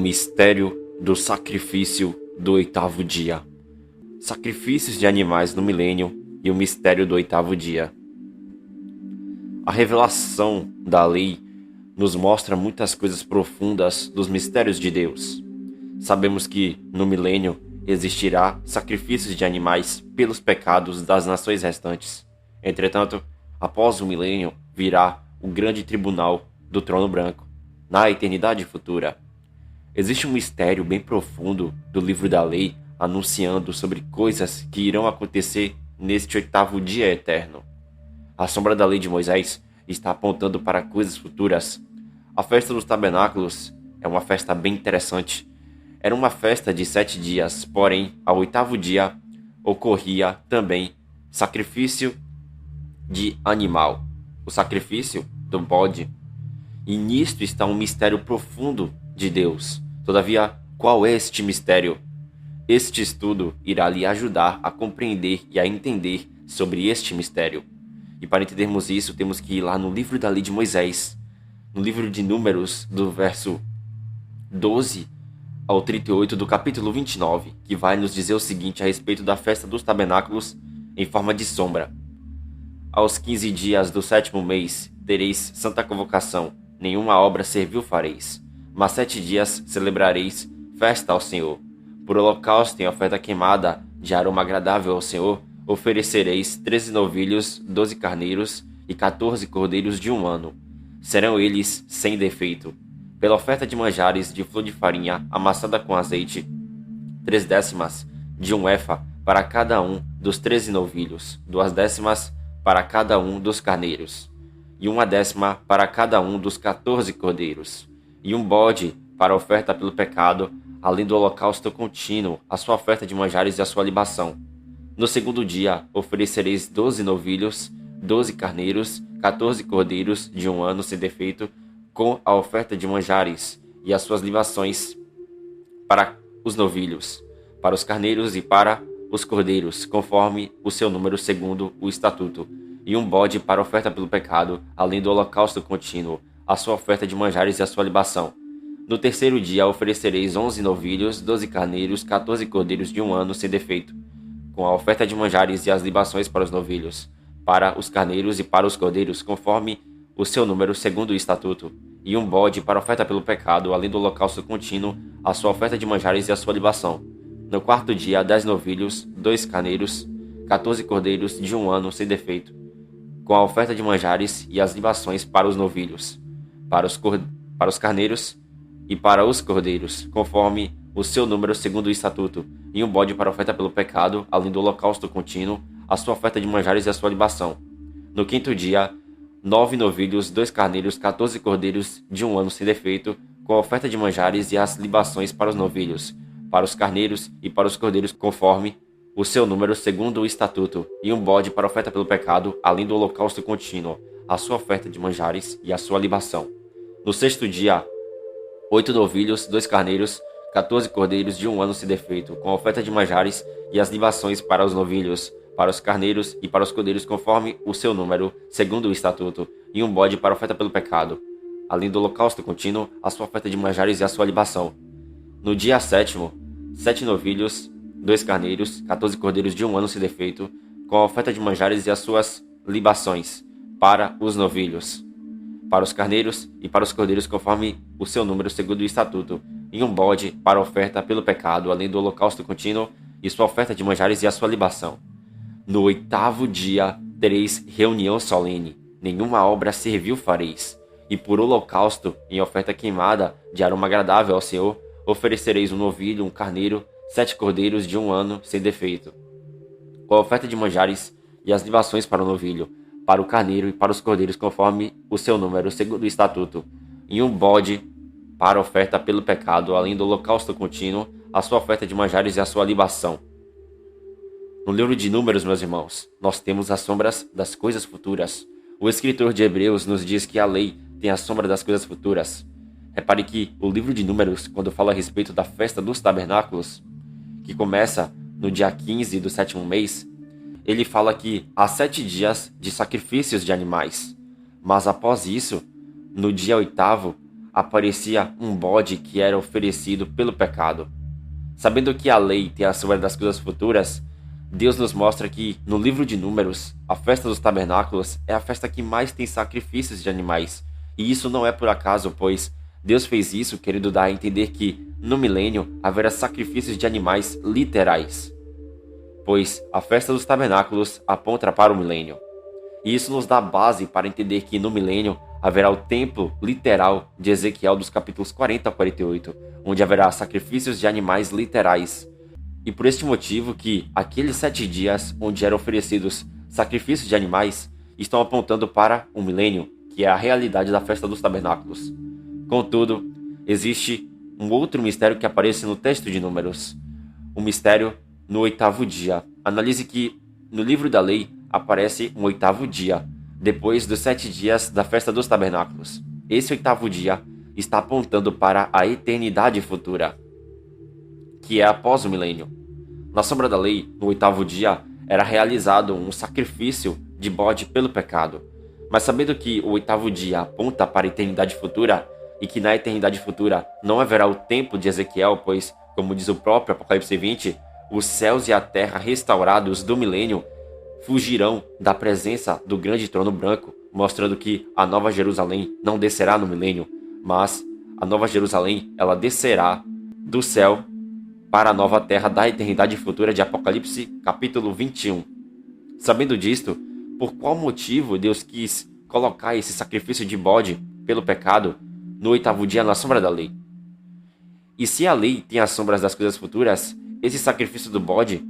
mistério do sacrifício do oitavo dia. Sacrifícios de animais no milênio e o mistério do oitavo dia. A revelação da lei nos mostra muitas coisas profundas dos mistérios de Deus. Sabemos que, no milênio, existirá sacrifícios de animais pelos pecados das nações restantes. Entretanto, após o milênio, virá o grande tribunal do trono branco, na eternidade futura. Existe um mistério bem profundo do livro da lei anunciando sobre coisas que irão acontecer neste oitavo dia eterno. A sombra da lei de Moisés está apontando para coisas futuras. A festa dos tabernáculos é uma festa bem interessante. Era uma festa de 7 dias, porém, ao oitavo dia ocorria também sacrifício de animal, o sacrifício do bode. E nisto está um mistério profundo de Deus. Todavia, qual é este mistério? Este estudo irá lhe ajudar a compreender e a entender sobre este mistério. E para entendermos isso, temos que ir lá no livro da lei de Moisés, no livro de Números, do verso 12 ao 38 do capítulo 29, que vai nos dizer o seguinte a respeito da festa dos tabernáculos em forma de sombra. Aos 15 dias do 7º mês tereis santa convocação, nenhuma obra servil fareis, mas 7 dias celebrareis festa ao Senhor. Por holocausto em oferta queimada de aroma agradável ao Senhor, oferecereis 13 novilhos, 12 carneiros e 14 cordeiros de 1 ano. Serão eles sem defeito. Pela oferta de manjares de flor de farinha amassada com azeite, 3 décimas de 1 efa para cada um dos 13 novilhos, 2 décimas para cada um dos carneiros, e 1 décima para cada um dos 14 cordeiros, e um bode para a oferta pelo pecado, além do holocausto contínuo, a sua oferta de manjares e a sua libação. No 2º dia oferecereis 12 novilhos, 12 carneiros, 14 cordeiros de 1 ano sem defeito, com a oferta de manjares e as suas libações para os novilhos, para os carneiros e para os cordeiros, conforme o seu número segundo o estatuto, e um bode para oferta pelo pecado, além do holocausto contínuo, a sua oferta de manjares e a sua libação. No 3º dia oferecereis 11 novilhos, 12 carneiros, 14 cordeiros de 1 ano sem defeito, com a oferta de manjares e as libações para os novilhos, para os carneiros e para os cordeiros, conforme o seu número segundo o estatuto, e um bode para oferta pelo pecado, além do holocausto contínuo, a sua oferta de manjares e a sua libação. No 4º dia, 10 novilhos, 2 carneiros, 14 cordeiros de 1 ano sem defeito, com a oferta de manjares e as libações para os novilhos, para os carneiros e para os cordeiros, conforme o seu número segundo o estatuto, e um bode para oferta pelo pecado, além do holocausto contínuo, a sua oferta de manjares e a sua libação. No 5º dia, 9 novilhos, 2 carneiros, 14 cordeiros de 1 ano sem defeito, com a oferta de manjares e as libações para os novilhos, para os carneiros e para os cordeiros, conforme o seu número segundo o estatuto, e um bode para oferta pelo pecado, além do holocausto contínuo, a sua oferta de manjares e a sua libação. No 6º dia, 8 novilhos, 2 carneiros, 14 cordeiros de 1 ano sem defeito, com a oferta de manjares e as libações para os novilhos, para os carneiros e para os cordeiros, conforme o seu número, segundo o estatuto, e um bode para oferta pelo pecado, além do holocausto contínuo, a sua oferta de manjares e a sua libação. No dia 7º, 7 novilhos, 2 carneiros, 14 cordeiros de 1 ano sem defeito, com a oferta de manjares e as suas libações, para os novilhos, para os carneiros e para os cordeiros, conforme o seu número segundo o estatuto, e um bode para oferta pelo pecado, além do holocausto contínuo, e sua oferta de manjares e a sua libação. No 8º dia tereis reunião solene, nenhuma obra servil fareis, e por holocausto em oferta queimada de aroma agradável ao Senhor, oferecereis um novilho, um carneiro, 7 cordeiros de 1 ano sem defeito, com a oferta de manjares e as libações para o novilho, para o carneiro e para os cordeiros, conforme o seu número segundo o estatuto, e um bode para oferta pelo pecado, além do holocausto contínuo, a sua oferta de manjares e a sua libação. No livro de Números, meus irmãos, nós temos as sombras das coisas futuras. O escritor de Hebreus nos diz que a lei tem a sombra das coisas futuras. Repare que o livro de Números, quando fala a respeito da festa dos tabernáculos, que começa no dia 15 do 7º mês, ele fala que há 7 dias de sacrifícios de animais. Mas após isso, no dia 8º, aparecia um bode que era oferecido pelo pecado. Sabendo que a lei tem a sombra das coisas futuras, Deus nos mostra que, no livro de Números, a festa dos tabernáculos é a festa que mais tem sacrifícios de animais. E isso não é por acaso, pois Deus fez isso querendo dar a entender que, no milênio, haverá sacrifícios de animais literais. Pois a festa dos tabernáculos aponta para o milênio. E isso nos dá base para entender que, no milênio, haverá o templo literal de Ezequiel dos capítulos 40 a 48, onde haverá sacrifícios de animais literais. E por este motivo que aqueles 7 dias onde eram oferecidos sacrifícios de animais estão apontando para o milênio, que é a realidade da festa dos tabernáculos. Contudo, existe um outro mistério que aparece no texto de Números, o mistério no 8º dia. Analise que no livro da lei aparece um 8º dia, depois dos 7 dias da festa dos tabernáculos. Esse 8º dia está apontando para a eternidade futura, que é após o milênio. Na sombra da lei, no 8º dia, era realizado um sacrifício de bode pelo pecado. Mas sabendo que o 8º dia aponta para a eternidade futura, e que na eternidade futura não haverá o templo de Ezequiel, pois, como diz o próprio Apocalipse 20, os céus e a terra restaurados do milênio fugirão da presença do grande trono branco, mostrando que a Nova Jerusalém não descerá no milênio, mas a Nova Jerusalém, ela descerá do céu para a nova terra da eternidade futura de Apocalipse capítulo 21. Sabendo disto, por qual motivo Deus quis colocar esse sacrifício de bode pelo pecado no 8º dia na sombra da lei? E se a lei tem as sombras das coisas futuras, esse sacrifício do bode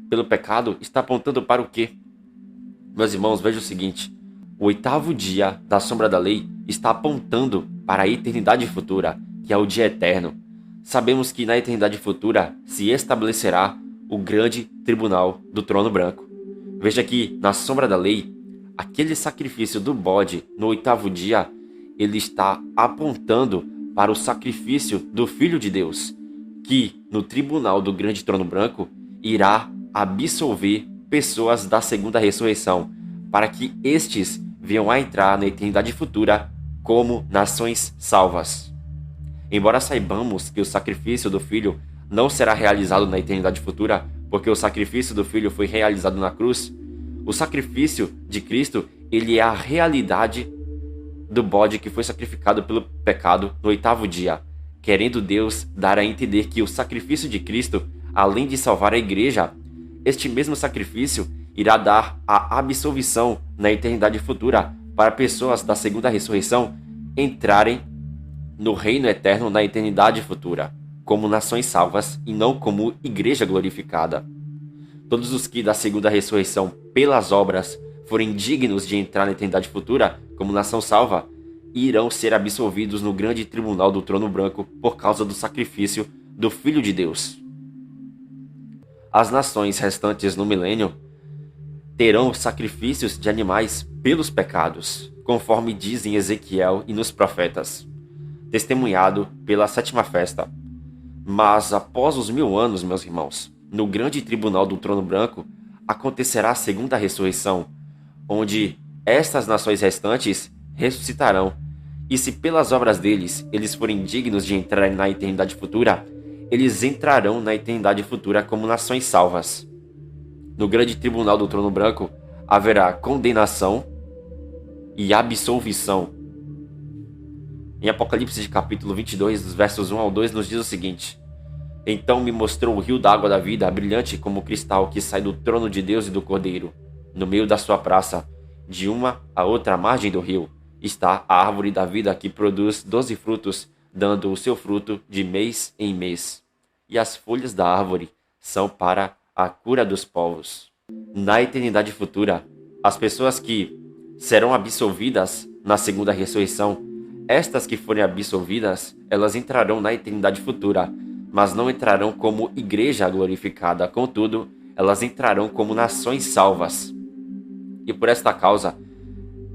pelo pecado está apontando para o quê? Meus irmãos, veja o seguinte: o 8º dia da sombra da lei está apontando para a eternidade futura, que é o dia eterno. Sabemos que na eternidade futura se estabelecerá o grande tribunal do trono branco. Veja que, na sombra da lei, aquele sacrifício do bode no 8º dia, ele está apontando para o sacrifício do Filho de Deus, que, no tribunal do grande trono branco, irá absolver pessoas da segunda ressurreição, para que estes venham a entrar na eternidade futura como nações salvas. Embora saibamos que o sacrifício do Filho não será realizado na eternidade futura, porque o sacrifício do Filho foi realizado na cruz, o sacrifício de Cristo, ele é a realidade do bode que foi sacrificado pelo pecado no 8º dia, querendo Deus dar a entender que o sacrifício de Cristo, além de salvar a igreja, este mesmo sacrifício irá dar a absolvição na eternidade futura para pessoas da segunda ressurreição entrarem no reino eterno na eternidade futura, como nações salvas e não como igreja glorificada. Todos os que da segunda ressurreição pelas obras forem dignos de entrar na eternidade futura como nação salva, irão ser absolvidos no grande tribunal do trono branco por causa do sacrifício do Filho de Deus. As nações restantes no milênio terão sacrifícios de animais pelos pecados, conforme dizem Ezequiel e nos profetas, testemunhado pela 7ª festa. Mas após os 1000 anos, meus irmãos, no grande tribunal do trono branco, acontecerá a segunda ressurreição, onde estas nações restantes ressuscitarão, e se pelas obras deles eles forem dignos de entrar na eternidade futura, eles entrarão na eternidade futura como nações salvas. No grande tribunal do trono branco haverá condenação e absolvição. Em Apocalipse de capítulo 22, dos versos 1 ao 2, nos diz o seguinte: Então me mostrou o rio da água da vida, brilhante como cristal, que sai do trono de Deus e do Cordeiro. No meio da sua praça, de uma a outra margem do rio, está a árvore da vida, que produz 12 frutos, dando o seu fruto de mês em mês. E as folhas da árvore são para a cura dos povos. Na eternidade futura, as pessoas que serão absolvidas na segunda ressurreição, estas que forem absolvidas, elas entrarão na eternidade futura, mas não entrarão como igreja glorificada, contudo, elas entrarão como nações salvas. E por esta causa,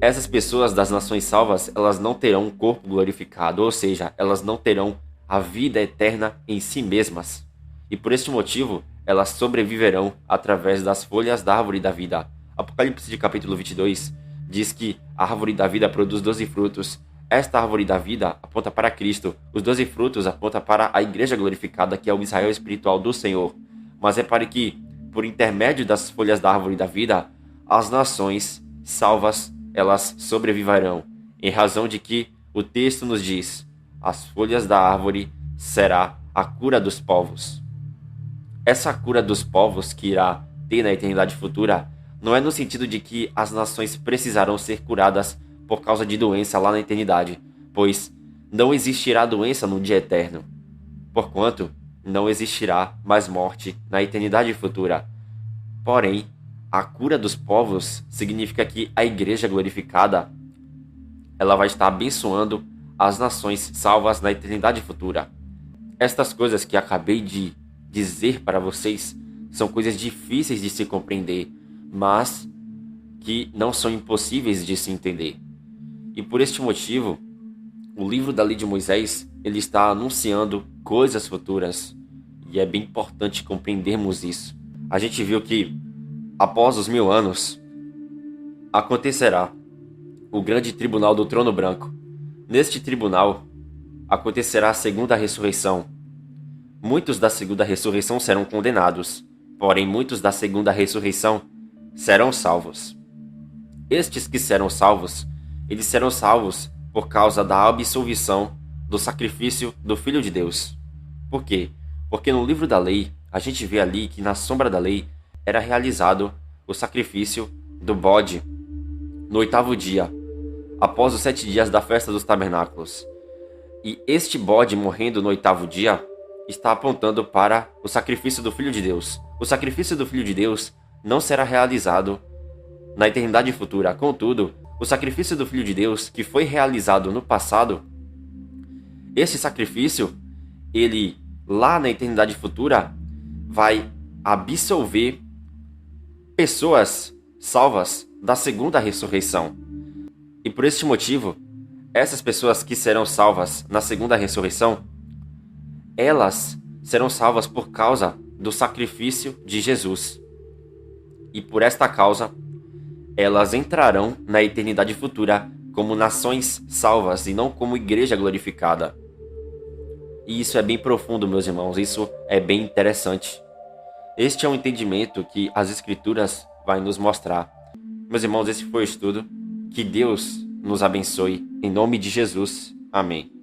essas pessoas das nações salvas, elas não terão um corpo glorificado, ou seja, elas não terão a vida eterna em si mesmas. E por este motivo, elas sobreviverão através das folhas da árvore da vida. Apocalipse de capítulo 22 diz que a árvore da vida produz 12 frutos. esta árvore da vida aponta para Cristo. Os 12 frutos apontam para a igreja glorificada, que é o Israel espiritual do Senhor. Mas repare que, por intermédio das folhas da árvore da vida, as nações salvas, elas sobreviverão, em razão de que o texto nos diz: as folhas da árvore será a cura dos povos. Essa cura dos povos que irá ter na eternidade futura não é no sentido de que as nações precisarão ser curadas por causa de doença lá na eternidade, pois não existirá doença no dia eterno, porquanto não existirá mais morte na eternidade futura. Porém, a cura dos povos significa que a igreja glorificada, ela vai estar abençoando as nações salvas na eternidade futura. Estas coisas que acabei de dizer para vocês são coisas difíceis de se compreender, mas que não são impossíveis de se entender. E por este motivo, o livro da lei de Moisés, ele está anunciando coisas futuras. E é bem importante compreendermos isso. A gente viu que, após os 1000 anos, acontecerá o grande tribunal do trono branco. Neste tribunal, acontecerá a segunda ressurreição. Muitos da segunda ressurreição serão condenados, porém muitos da segunda ressurreição serão salvos. Estes que serão salvos, eles serão salvos por causa da absolvição do sacrifício do Filho de Deus. Por quê? Porque no livro da lei, a gente vê ali que na sombra da lei era realizado o sacrifício do bode no 8º dia, após os 7 dias da festa dos tabernáculos. E este bode morrendo no 8º dia está apontando para o sacrifício do Filho de Deus. O sacrifício do Filho de Deus não será realizado na eternidade futura. Contudo, o sacrifício do Filho de Deus, que foi realizado no passado, esse sacrifício, ele lá na eternidade futura, vai absolver pessoas salvas da segunda ressurreição. E por este motivo, essas pessoas que serão salvas na segunda ressurreição, elas serão salvas por causa do sacrifício de Jesus. E por esta causa, elas entrarão na eternidade futura como nações salvas e não como igreja glorificada. E isso é bem profundo, meus irmãos, isso é bem interessante. Este é um entendimento que as Escrituras vai nos mostrar. Meus irmãos, esse foi o estudo. Que Deus nos abençoe. Em nome de Jesus. Amém.